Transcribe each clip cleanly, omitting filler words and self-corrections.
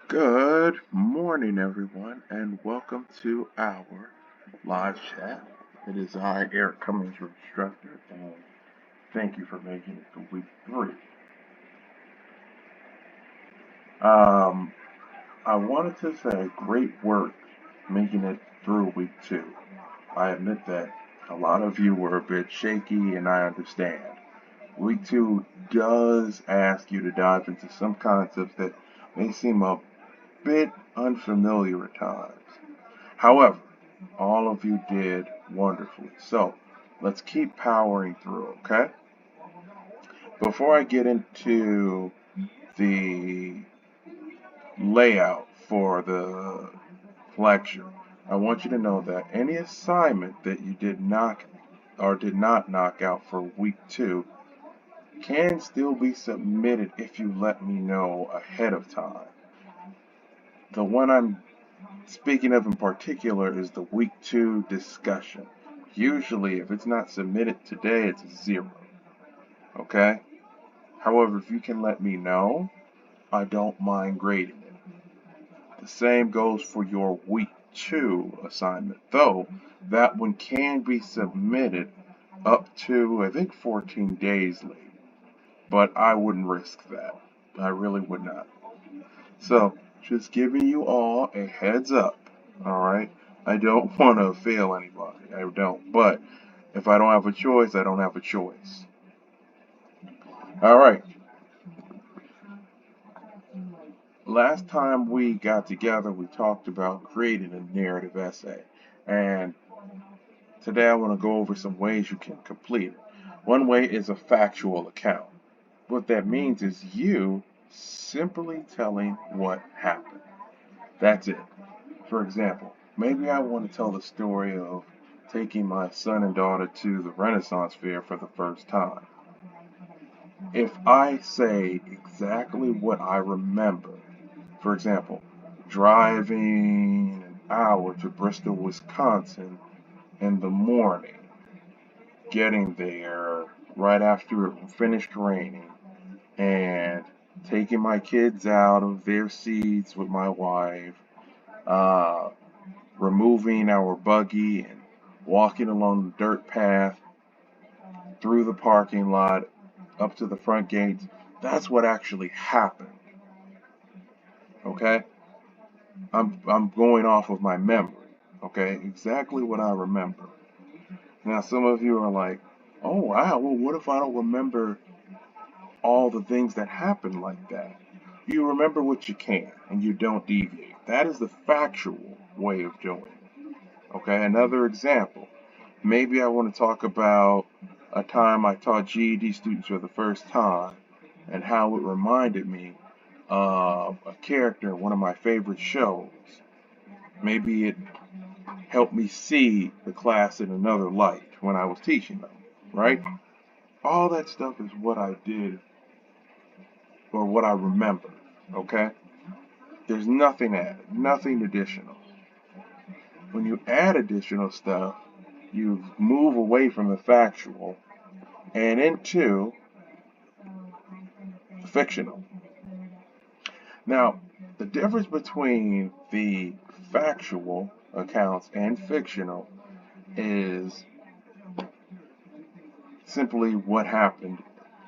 Good morning, everyone, and welcome to our live chat. It is I, Eric Cummings, your instructor, and thank you for making it to week 3. Um, I wanted to say great work making it through week 2. I admit that a lot of you were a bit shaky, and I understand. Week 2 does ask you to dive into some concepts that may seem a bit unfamiliar at times. However, all of you did wonderfully. So let's keep powering through, okay? Before I get into the layout for the lecture, I want you to know that any assignment that you did not knock out for week 2 can still be submitted if you let me know ahead of time. The one I'm speaking of in particular is the week 2 discussion. Usually, if it's not submitted today, it's a 0. Okay? However, if you can let me know, I don't mind grading it. The same goes for your week 2 assignment, though that one can be submitted up to, I think, 14 days late. But I wouldn't risk that. I really would not. So, just giving you all a heads up, alright? I don't want to fail anybody. I don't. But if I don't have a choice, I don't have a choice. Alright. Last time we got together, we talked about creating a narrative essay. And today I want to go over some ways you can complete it. One way is a factual account. What that means is you simply telling what happened. That's it. For example, maybe I want to tell the story of taking my son and daughter to the Renaissance Fair for the first time. If I say exactly what I remember, for example, driving an hour to Bristol, Wisconsin in the morning, getting there right after it finished raining, and taking my kids out of their seats with my wife, uh, removing our buggy and walking along the dirt path through the parking lot up to the front gates. That's what actually happened. Okay? I'm going off of my memory. Okay? Exactly what I remember. Now some of you are like, oh wow, well what if I don't remember all the things that happened like that? You remember what you can and you don't deviate. That is the factual way of doing it. Okay, another example. Maybe I want to talk about a time I taught GED students for the first time and how it reminded me of a character in one of my favorite shows. Maybe it helped me see the class in another light when I was teaching them, right? All that stuff is what I did or what I remember, okay? There's nothing added, nothing additional. When you add additional stuff, you move away from the factual and into the fictional. Now, the difference between the factual accounts and fictional is simply what happened,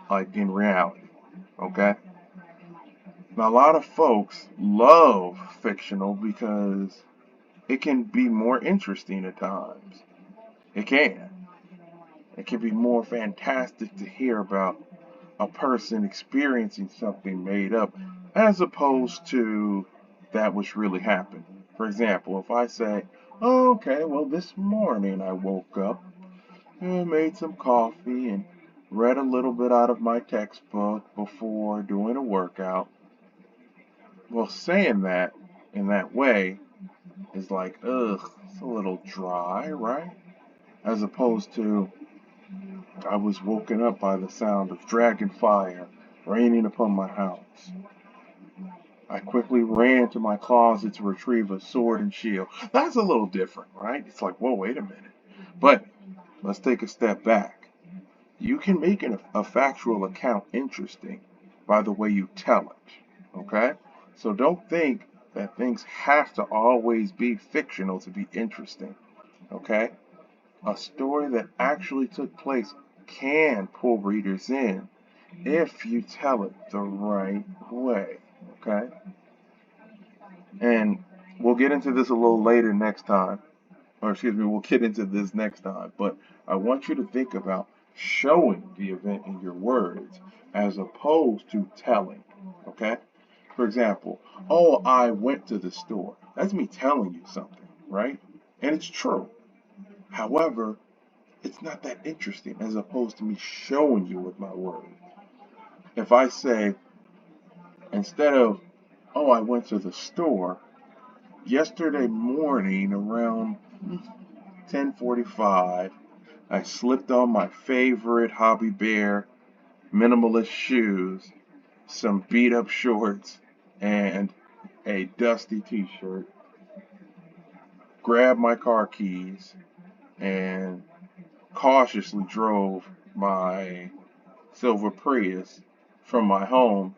like in reality, okay? Now, a lot of folks love fictional because it can be more interesting at times. It can. It can be more fantastic to hear about a person experiencing something made up as opposed to that which really happened. For example, if I say, oh, okay, well, this morning I woke up and made some coffee and read a little bit out of my textbook before doing a workout. Well, saying that in that way is like, ugh, it's a little dry, right? As opposed to, I was woken up by the sound of dragon fire raining upon my house. I quickly ran to my closet to retrieve a sword and shield. That's a little different, right? It's like, whoa, wait a minute. But let's take a step back. You can make a factual account interesting by the way you tell it, okay? So don't think that things have to always be fictional to be interesting. Okay? A story that actually took place can pull readers in if you tell it the right way. Okay? And we'll get into this a little later next time. Or excuse me, we'll get into this next time. But I want you to think about showing the event in your words as opposed to telling. Okay? For example, oh, I went to the store. That's me telling you something, right? And it's true. However, it's not that interesting as opposed to me showing you with my words. If I say, instead of, oh, I went to the store, yesterday morning around 10:45, I slipped on my favorite Hobby Bear minimalist shoes, some beat up shorts, and a dusty t-shirt, grabbed my car keys, and cautiously drove my silver Prius from my home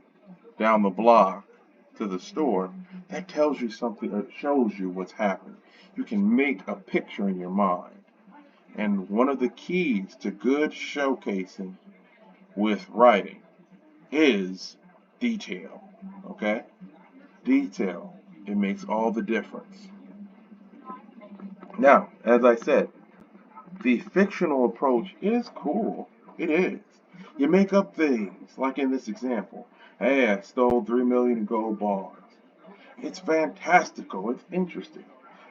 down the block to the store. That tells you something, or shows you what's happening. You can make a picture in your mind. And one of the keys to good showcasing with writing is detail. Okay? Detail. It makes all the difference. Now, as I said, the fictional approach is cool. It is. You make up things, like in this example. Hey, I stole 3 million in gold bars. It's fantastical. It's interesting.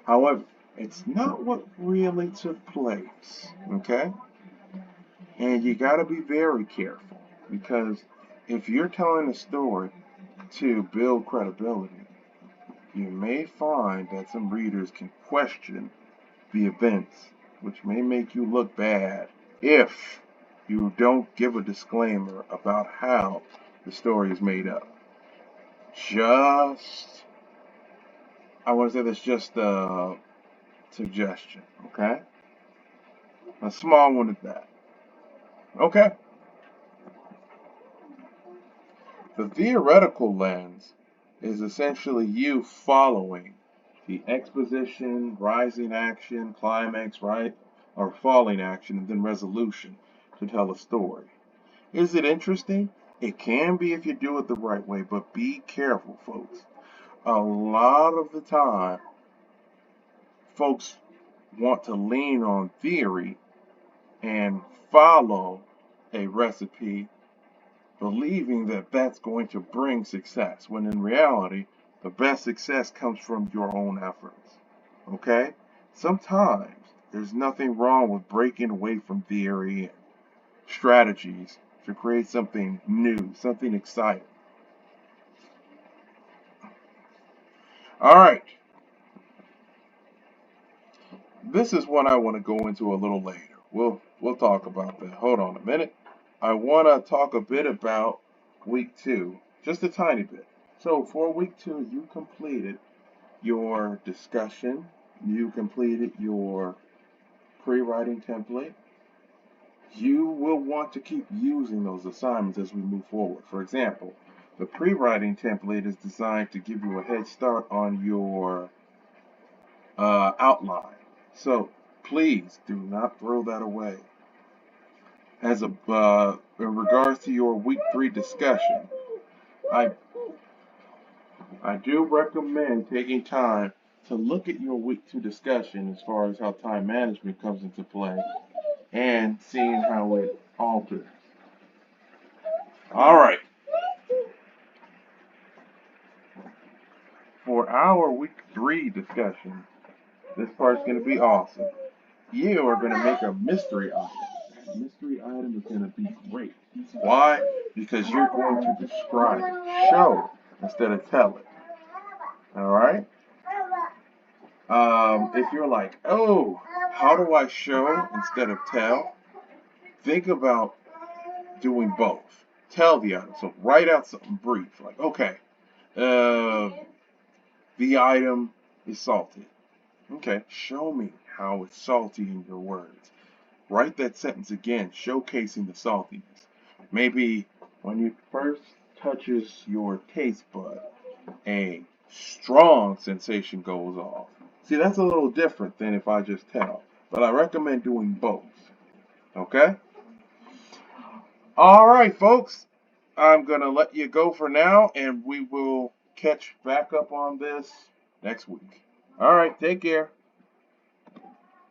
However, it's not what really took place. Okay? And you got to be very careful because if you're telling a story to build credibility, you may find that some readers can question the events, which may make you look bad if you don't give a disclaimer about how the story is made up. Just, I want to say that's just a suggestion, okay? A small one at that. Okay? The theoretical lens is essentially you following the exposition, rising action, climax, right? Or falling action, and then resolution to tell a story. Is it interesting? It can be if you do it the right way, but be careful, folks. A lot of the time, folks want to lean on theory and follow a recipe, believing that that's going to bring success, when in reality, the best success comes from your own efforts. Okay? Sometimes there's nothing wrong with breaking away from theory and strategies to create something new, something exciting. All right. This is what I want to go into a little later. We'll talk about that. Hold on a minute. I want to talk a bit about week 2, just a tiny bit. So for week 2, you completed your discussion, you completed your pre-writing template. You will want to keep using those assignments as we move forward. For example, the pre-writing template is designed to give you a head start on your outline. So please do not throw that away. As in regards to your week 3 discussion, I I do recommend taking time to look at your week 2 discussion as far as how time management comes into play and seeing how it alters. All right, for our week 3 discussion, this part's going to be awesome. You are going to make a mystery item. That mystery item is going to be great. Why? Because you're going to describe it, show instead of tell it. All right? If you're like, oh, how do I show instead of tell? Think about doing both. Tell the item. So write out something brief. Like, okay, uh, the item is salty. Okay, show me how it's salty in your words. Write that sentence again, showcasing the saltiness. Maybe when it first touches your taste bud, a strong sensation goes off. See, that's a little different than if I just tell, but I recommend doing both. Okay? All right, folks. I'm going to let you go for now, and we will catch back up on this next week. All right, take care.